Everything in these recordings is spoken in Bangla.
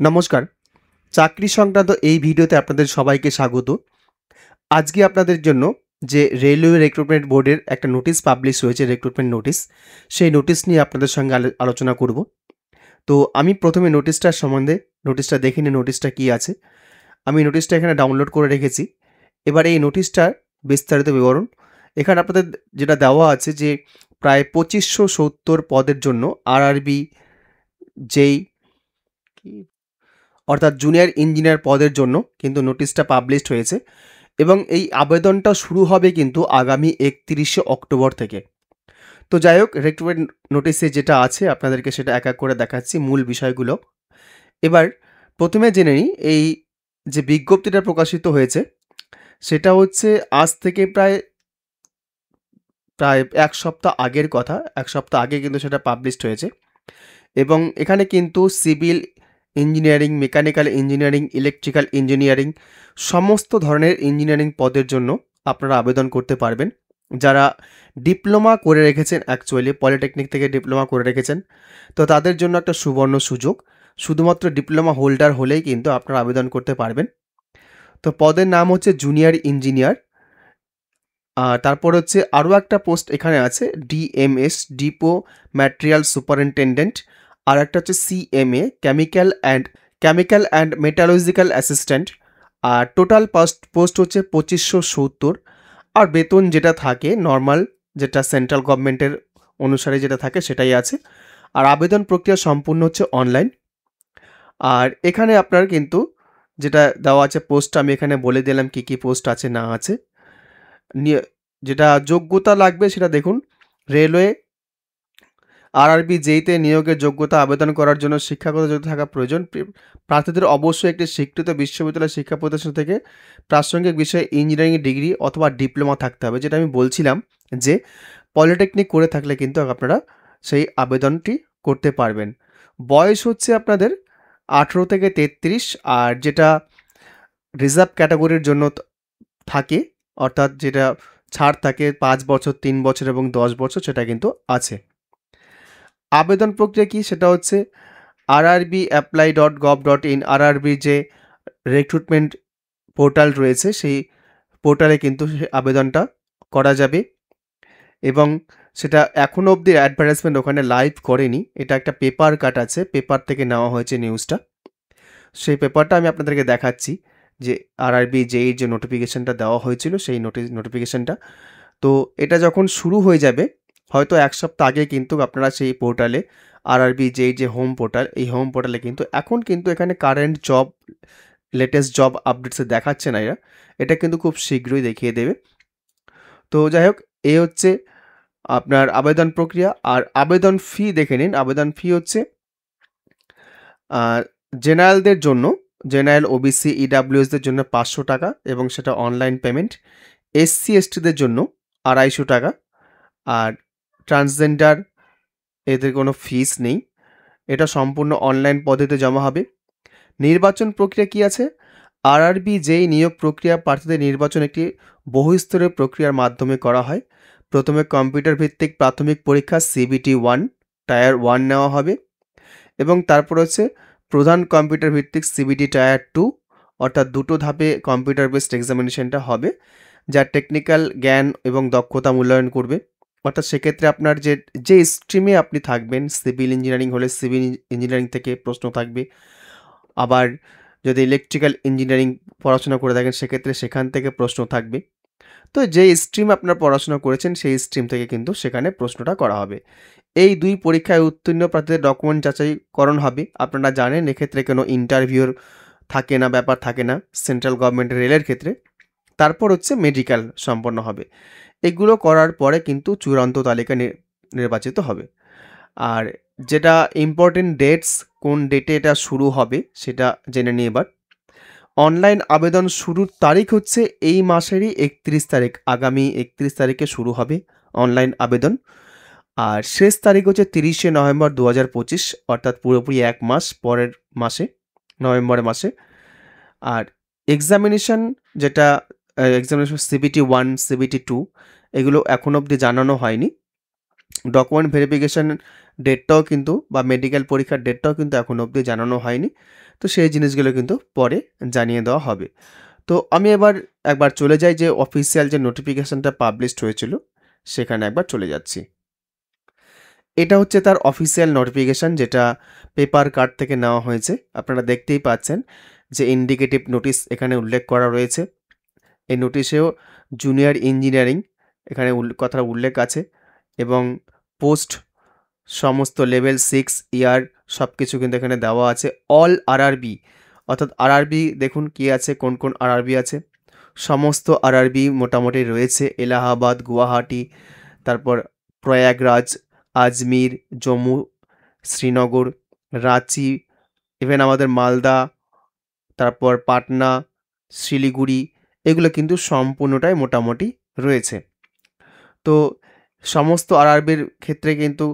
নমস্কার। চাকরি সংক্রান্ত এই ভিডিওতে আপনাদের সবাইকে স্বাগত। আজকে আপনাদের জন্য যে রেলওয়ে রিক্রুটমেন্ট বোর্ডের একটা নোটিশ পাবলিশ হয়েছে, রিক্রুটমেন্ট নোটিশ, সেই নোটিশ নিয়ে আপনাদের সঙ্গে আলোচনা করব। তো আমি প্রথমে নোটিশটা দেখে নিই নোটিশটা কী আছে। আমি নোটিশটা এখানে ডাউনলোড করে রেখেছি। এবার এই নোটিশটার বিস্তারিত বিবরণ এখানে আপনাদের যেটা দেওয়া আছে যে প্রায় 2570 পদের জন্য আরআরবি যেই অর্থাৎ জুনিয়র ইঞ্জিনিয়ার পদের জন্য কিন্তু নোটিশটা পাবলিশড হয়েছে এবং এই আবেদনটা শুরু হবে কিন্তু আগামী 31শে অক্টোবর থেকে। তো যাই হোক, রিক্রুটমেন্ট নোটিশে যেটা আছে আপনাদেরকে সেটা এক এক করে দেখাচ্ছি মূল বিষয়গুলো। এবার প্রথমে জেনে নিই এই যে বিজ্ঞপ্তিটা প্রকাশিত হয়েছে সেটা হচ্ছে আজ থেকে প্রায় প্রায় এক সপ্তাহ আগের কথা। এক সপ্তাহ আগে কিন্তু সেটা পাবলিশড হয়েছে এবং এখানে কিন্তু civil engineering, mechanical engineering, electrical engineering সমস্ত ধরনের ইঞ্জিনিয়ারিং পদের জন্য আপনারা আবেদন করতে পারবেন। যারা ডিপ্লোমা করে রেখেছেন, অ্যাকচুয়ালি পলিটেকনিক থেকে ডিপ্লোমা করে রেখেছেন, তো তাদের জন্য একটা সুবর্ণ সুযোগ। শুধুমাত্র ডিপ্লোমা হোল্ডার হলেই কিন্তু আপনারা আবেদন করতে পারবেন। তো পদের নাম হচ্ছে জুনিয়র ইঞ্জিনিয়ার। আর তারপর হচ্ছে আরও একটা পোস্ট এখানে আছে ডিএমএস, ডিপো ম্যাটেরিয়াল সুপারিনটেনডেন্ট। আর একটা হচ্ছে CMA, chemical and metallurgical assistant. আর টোটাল পোস্ট হচ্ছে 2570। আর বেতন যেটা থাকে নর্মাল, যেটা সেন্ট্রাল গভর্নমেন্টের অনুসারে যেটা থাকে সেটাই আছে। আর আবেদন প্রক্রিয়া সম্পূর্ণ হচ্ছে অনলাইন। আর এখানে আপনার কিন্তু যেটা দেওয়া আছে পোস্টটা আমি এখানে বলে দিলাম কী কী পোস্ট আছে না আছে। যেটা যোগ্যতা লাগবে সেটা দেখুন, রেলওয়ে আরআরবি যেইতে নিয়োগের যোগ্যতা আবেদন করার জন্য শিক্ষাগত যোগ্যতা থাকা প্রয়োজন। প্রার্থীদের অবশ্যই একটি স্বীকৃত বিশ্ববিদ্যালয় শিক্ষা প্রতিষ্ঠান থেকে প্রাসঙ্গিক বিষয়ে ইঞ্জিনিয়ারিং ডিগ্রি অথবা ডিপ্লোমা থাকতে হবে, যেটা আমি বলছিলাম যে পলিটেকনিক করে থাকলে কিন্তু আপনারা সেই আবেদনটি করতে পারবেন। বয়স হচ্ছে আপনাদের 18 থেকে 33। আর যেটা রিজার্ভ ক্যাটাগরির জন্য থাকে, অর্থাৎ যেটা ছাড় থাকে 5 বছর, 3 বছর এবং 10 বছর, সেটা কিন্তু আছে। আবেদন প্রক্রিয়া কি সেটা হচ্ছে rrbapply.gov.in, আরআরবি যে রিক্রুটমেন্ট পোর্টাল রয়েছে সেই পোর্টালে কিন্তু আবেদনটা করা যাবে এবং সেটা এখনও অবধি অ্যাডভার্টাইজমেন্ট ওখানে লাইভ করেনি। এটা একটা পেপার কাট আছে, পেপার থেকে নেওয়া হয়েছে নিউজটা। সেই পেপারটা আমি আপনাদেরকে দেখাচ্ছি যে আরআরবি যেই যে নোটিফিকেশানটা দেওয়া হয়েছিল সেই নোটিফিকেশানটা। তো এটা যখন শুরু হয়ে যাবে হয়তো এক সপ্তাহ আগে কিন্তু আপনারা সেই পোর্টালে আরআরবি যেই যে হোম পোর্টাল, এই হোম পোর্টালে কিন্তু এখন কিন্তু এখানে কারেন্ট জব, লেটেস্ট জব আপডেটসে দেখাচ্ছে না এরা, এটা কিন্তু খুব শীঘ্রই দেখিয়ে দেবে। তো যাই হোক, এই হচ্ছে আপনার আবেদন প্রক্রিয়া। আর আবেদন ফি দেখে নিন। আবেদন ফি হচ্ছে জেনারেলদের জন্য, জেনারেল, ওবিসি, ইডাব্লিউএসদের জন্য 500 টাকা এবং সেটা অনলাইন পেমেন্ট। এসসি এসটিদের জন্য 250 টাকা। আর ট্রান্সজেন্ডার এদের কোনো ফিস নেই, এটা সম্পূর্ণ অনলাইন পদ্ধতিতে জমা হবে। নির্বাচন প্রক্রিয়া কি আছে? আরআরবি যেই নিয়োগ প্রক্রিয়া, প্রার্থীদের নির্বাচন একটি বহুস্তরের প্রক্রিয়ার মাধ্যমে করা হয়। প্রথমে কম্পিউটার ভিত্তিক প্রাথমিক পরীক্ষা সিবিটি 1 টায়ার 1 নেওয়া হবে এবং তারপর হচ্ছে প্রধান কম্পিউটার ভিত্তিক সিবিটি টায়ার 2, অর্থাৎ দুটো ধাপে কম্পিউটার বেসড এক্সামিনেশনটা হবে যা টেকনিক্যাল জ্ঞান এবং দক্ষতা মূল্যায়ন করবে। অর্থাৎ সেক্ষেত্রে আপনার যে স্ট্রিমে আপনি থাকবেন, সিভিল ইঞ্জিনিয়ারিং হলে সিভিল ইঞ্জিনিয়ারিং থেকে প্রশ্ন থাকবে, আবার যদি ইলেকট্রিক্যাল ইঞ্জিনিয়ারিং পড়াশোনা করে থাকেন সেক্ষেত্রে সেখান থেকে প্রশ্ন থাকবে। তো যে স্ট্রিম আপনারা পড়াশোনা করেছেন সেই স্ট্রিম থেকে কিন্তু সেখানে প্রশ্নটা করা হবে। এই দুই পরীক্ষায় উত্তীর্ণ প্রার্থীদের ডকুমেন্ট যাচাইকরণ হবে। আপনারা জানেন এক্ষেত্রে কোনো ইন্টারভিউর থাকে না, ব্যাপার থাকে না সেন্ট্রাল গভর্নমেন্টের রেলের ক্ষেত্রে। তারপর হচ্ছে মেডিকেল সম্পন্ন হবে। এগুলো করার পরে কিন্তু চূড়ান্ত তালিকা নির্বাচিত হবে। আর যেটা ইম্পর্টেন্ট ডেটস, কোন ডেটে এটা শুরু হবে সেটা জেনে নিই এবার। অনলাইন আবেদন শুরুর তারিখ হচ্ছে এই মাসেরই 31 তারিখ, আগামী 31 তারিখে শুরু হবে অনলাইন আবেদন। আর শেষ তারিখ হচ্ছে 30শে নভেম্বর 2025, অর্থাৎ পুরোপুরি এক মাস পরের মাসে, নভেম্বর মাসে। আর এক্সামিনেশন সিবিটি 1, সিবিটি 2 এগুলো এখনও অবধি জানানো হয়নি। ডকুমেন্ট ভেরিফিকেশন ডেটটাও কিন্তু বা মেডিকেল পরীক্ষার ডেটটাও কিন্তু এখন অবধি জানানো হয়নি। তো সেই জিনিসগুলো কিন্তু পরে জানিয়ে দেওয়া হবে। তো আমি একবার চলে যাই যে অফিসিয়াল যে নোটিফিকেশনটা পাবলিশড হয়েছিল, সেখানে একবার চলে যাচ্ছি। এটা হচ্ছে তার অফিসিয়াল নোটিফিকেশন, যেটা পেপার কার্ড থেকে নেওয়া হয়েছে। আপনারা দেখতেই পাচ্ছেন যে ইন্ডিকেটিভ নোটিশ এখানে উল্লেখ করা রয়েছে। এই নোটিশেও জুনিয়র ইঞ্জিনিয়ারিং এখানে কথাটা উল্লেখ আছে, এবং পোস্ট সমস্ত লেভেল 6 ইয়ার সব কিছু কিন্তু এখানে দেওয়া আছে। অল আরআরবি, অর্থাৎ আরআরবি দেখুন কি আছে, কোন কোন আরআরবি আছে। সমস্ত আরআরবি মোটামুটি রয়েছে। এলাহাবাদ, গুয়াহাটি, তারপর প্রয়াগরাজ, আজমির, জম্মু, শ্রীনগর, রাঁচি, ইভেন আমাদের মালদা, তারপর পাটনা, শিলিগুড়ি, এগুলো কিন্তু সম্পূর্ণটাই মোটামুটি রয়েছে। তো সমস্ত আরআরবির ক্ষেত্রে কিন্তু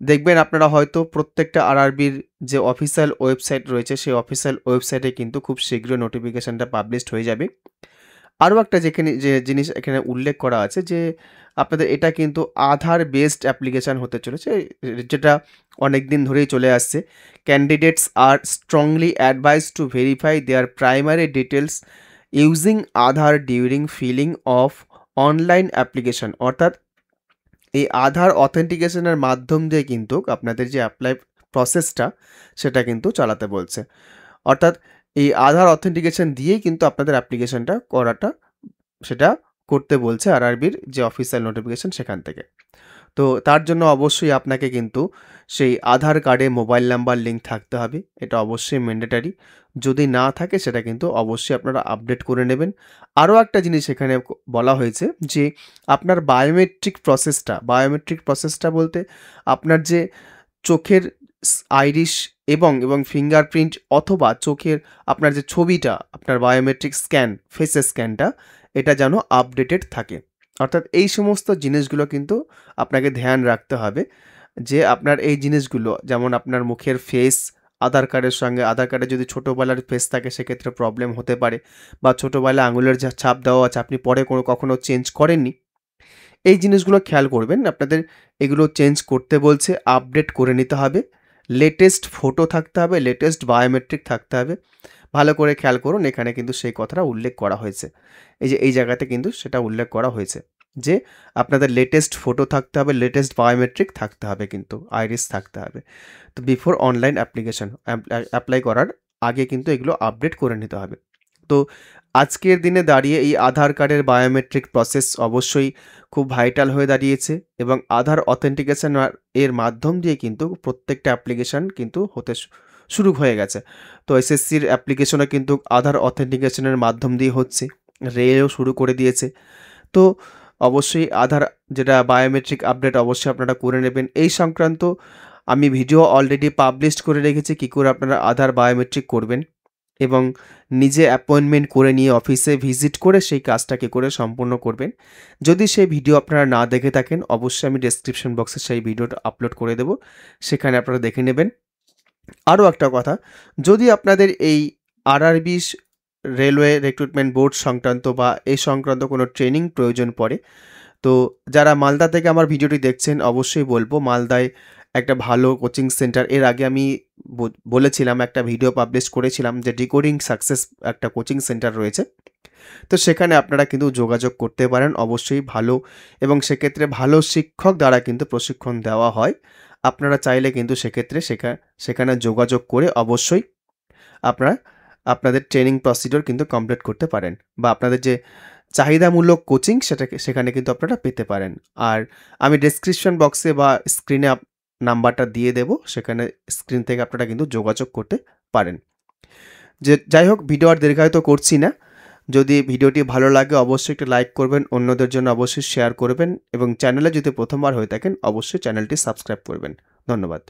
দেখবেন আপনারা হয়তো প্রত্যেকটা আরআরবির যে অফিসিয়াল ওয়েবসাইট রয়েছে, সেই অফিসিয়াল ওয়েবসাইটে কিন্তু খুব শীঘ্রই নোটিফিকেশনটা পাবলিশড হয়ে যাবে। আরও একটা যে জিনিস এখানে উল্লেখ করা আছে যে আপনাদের এটা কিন্তু আধার বেসড অ্যাপ্লিকেশান হতে চলেছে, যেটা অনেক দিন ধরেই চলে আসছে। Candidates are strongly advise to verify their primary details using Aadhaar during filling of online application, অর্থাৎ এই আধার অথেন্টিকেশনের মাধ্যম দিয়ে কিন্তু আপনাদের যে অ্যাপ্লাই প্রসেসটা সেটা কিন্তু চালাতে বলছে। অর্থাৎ এই আধার অথেন্টিকেশন দিয়েই কিন্তু আপনাদের অ্যাপ্লিকেশনটা করাটা সেটা করতে বলছে আরআরবির যে অফিসিয়াল নোটিফিকেশন সেখান থেকে। তো তার জন্য অবশ্যই আপনাকে কিন্তু সেই আধার কার্ডে মোবাইল নাম্বার লিঙ্ক থাকতে হবে। এটা অবশ্যই ম্যান্ডেটারি। যদি না থাকে সেটা কিন্তু অবশ্যই আপনারা আপডেট করে নেবেন। আরও একটা জিনিস এখানে বলা হয়েছে যে আপনার বায়োমেট্রিক প্রসেসটা বলতে আপনার যে চোখের আইরিশ এবং ফিঙ্গারপ্রিন্ট, অথবা চোখের আপনার যে ছবিটা, আপনার বায়োমেট্রিক স্ক্যান, ফেসের স্ক্যানটা, এটা যেন আপডেটেড থাকে। অর্থাৎ এই সমস্ত জিনিসগুলো কিন্তু আপনাকে ধ্যান রাখতে হবে যে আপনার এই জিনিসগুলো, যেমন আপনার মুখের ফেস আধার কার্ডের সঙ্গে, আধার কার্ডে যদি ছোটোবেলার ফেস থাকে সেক্ষেত্রে প্রবলেম হতে পারে, বা ছোটোবেলায় আঙুলের যা ছাপ দেওয়া আছে আপনি পরে কখনো চেঞ্জ করেননি, এই জিনিসগুলো খেয়াল করবেন। আপনাদের এগুলো চেঞ্জ করতে বলছে, আপডেট করে নিতে হবে। লেটেস্ট ফটো থাকতে হবে, লেটেস্ট বায়োমেট্রিক থাকতে হবে। ভালো করে খেয়াল করুন, এখানে কিন্তু সেই কথাটা উল্লেখ করা হয়েছে। এই জায়গাতে কিন্তু সেটা উল্লেখ করা হয়েছে যে আপনাদের লেটেস্ট ফটো থাকতে হবে, লেটেস্ট বায়োমেট্রিক থাকতে হবে, কিন্তু আইরিস থাকতে হবে। তো বিফোর অনলাইন অ্যাপ্লিকেশন অ্যাপ্লাই করার আগে কিন্তু এগুলো আপডেট করে নিতে হবে। তো আজকের দিনে দাঁড়িয়ে এই আধার কার্ডের বায়োমেট্রিক প্রসেস অবশ্যই খুব ভাইটাল হয়ে দাঁড়িয়েছে, এবং আধার অথেন্টিকেশন এর মাধ্যম দিয়ে কিন্তু প্রত্যেকটা অ্যাপ্লিকেশান কিন্তু হতে শুরু হয়ে গেছে। তো এসএসসির অ্যাপ্লিকেশনও কিন্তু আধার অথেন্টিকেশনের মাধ্যম দিয়ে হচ্ছে, রেলও শুরু করে দিয়েছে। তো অবশ্যই আধার যেটা বায়োমেট্রিক আপডেট অবশ্যই আপনারা করে নেবেন। এই সংক্রান্ত আমি ভিডিও অলরেডি পাবলিশড করে রেখেছি, কী করে আপনারা আধার বায়োমেট্রিক করবেন, এবং নিজে অ্যাপয়েন্টমেন্ট করে নিয়ে অফিসে ভিজিট করে সেই কাজটা কী করে সম্পূর্ণ করবেন। যদি সেই ভিডিও আপনারা না দেখে থাকেন, অবশ্যই আমি ডেসক্রিপশন বক্সে সেই ভিডিওটা আপলোড করে দেবো, সেখানে আপনারা দেখে নেবেন। আরও একটা কথা, যদি আপনাদের এই আরআরবি রেলওয়ে রিক্রুটমেন্ট বোর্ড সংক্রান্ত বা এই সংক্রান্ত কোনো ট্রেনিং প্রয়োজন পড়ে, তো যারা মালদা থেকে আমার ভিডিওটি দেখছেন অবশ্যই বলবো, মালদায় একটা ভালো কোচিং সেন্টার, এর আগে আমি বলেছিলাম, একটা ভিডিও পাবলিশ করেছিলাম যে ডিকোডিং সাকসেস একটা কোচিং সেন্টার রয়েছে। তো সেখানে আপনারা কিন্তু যোগাযোগ করতে পারেন অবশ্যই ভালো, এবং সেক্ষেত্রে ভালো শিক্ষক দ্বারা কিন্তু প্রশিক্ষণ দেওয়া হয়। আপনারা চাইলে কিন্তু সেক্ষেত্রে সেখানে যোগাযোগ করে অবশ্যই আপনারা আপনাদের ট্রেনিং প্রসিডিওর কিন্তু কমপ্লিট করতে পারেন, বা আপনাদের যে চাহিদামূলক কোচিং সেখানে কিন্তু আপনারা পেতে পারেন। আর আমি ডেসক্রিপশন বক্সে বা স্ক্রিনে নাম্বারটা দিয়ে দেব, সেখানে স্ক্রিন থেকে আপনারা কিন্তু যোগাযোগ করতে পারেন। যাই হোক, ভিডিও আর দীর্ঘায়িত করছি না। যদি ভিডিওটি ভালো লাগে অবশ্যই একটা লাইক করবেন, অন্যদের জন্য অবশ্যই শেয়ার করবেন, এবং চ্যানেলে যদি প্রথমবার হয়ে থাকেন অবশ্যই চ্যানেলটি সাবস্ক্রাইব করবেন। ধন্যবাদ।